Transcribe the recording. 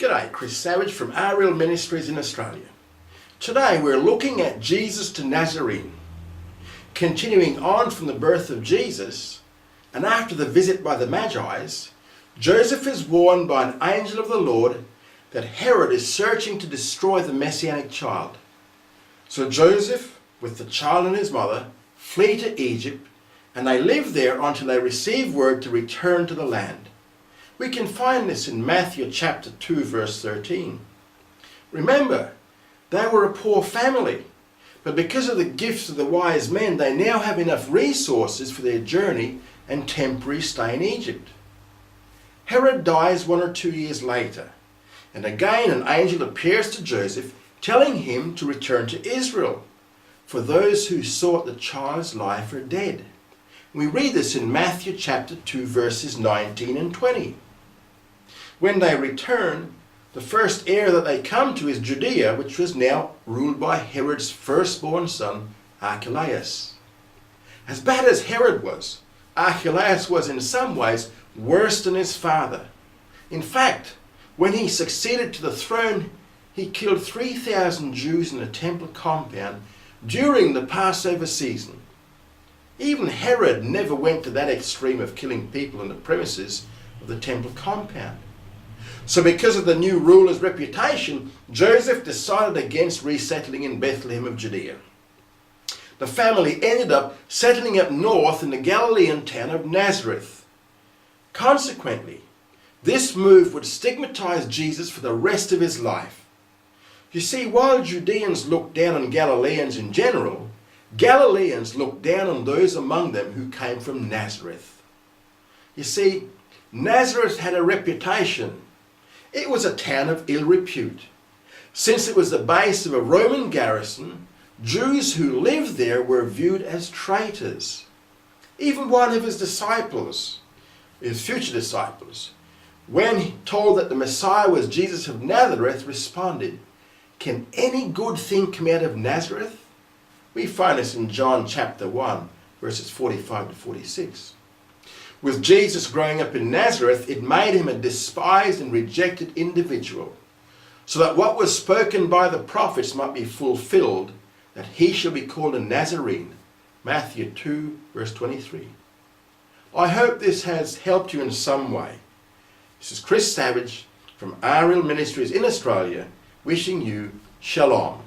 G'day, Chris Savage from RL Ministries in Australia. Today we're looking at Jesus to Nazarene. Continuing on from the birth of Jesus, and after the visit by the Magi, Joseph is warned by an angel of the Lord that Herod is searching to destroy the Messianic child. So Joseph, with the child and his mother, flee to Egypt, and they live there until they receive word to return to the land. We can find this in Matthew chapter 2 verse 13. Remember, they were a poor family, but because of the gifts of the wise men, they now have enough resources for their journey and temporary stay in Egypt. Herod dies 1 or 2 years later, and again an angel appears to Joseph, telling him to return to Israel, for those who sought the child's life are dead. We read this in Matthew chapter 2 verses 19 and 20. When they return, the first area that they come to is Judea, which was now ruled by Herod's firstborn son, Archelaus. As bad as Herod was, Archelaus was in some ways worse than his father. In fact, when he succeeded to the throne, he killed 3,000 Jews in the temple compound during the Passover season. Even Herod never went to that extreme of killing people in the premises of the temple compound. So because of the new ruler's reputation, Joseph decided against resettling in Bethlehem of Judea. The family ended up settling up north in the Galilean town of Nazareth. Consequently, this move would stigmatize Jesus for the rest of his life. You see, while Judeans looked down on Galileans in general, Galileans looked down on those among them who came from Nazareth. You see, Nazareth had a reputation. It was a town of ill repute. Since it was the base of a Roman garrison, Jews who lived there were viewed as traitors. Even one of his disciples, his future disciples, when told that the Messiah was Jesus of Nazareth, responded, "Can any good thing come out of Nazareth?" We find this in John chapter 1, verses 45 to 46. With Jesus growing up in Nazareth, it made him a despised and rejected individual, so that what was spoken by the prophets might be fulfilled, that he shall be called a Nazarene. Matthew 2, verse 23. I hope this has helped you in some way. This is Chris Savage from RL Ministries in Australia, wishing you Shalom.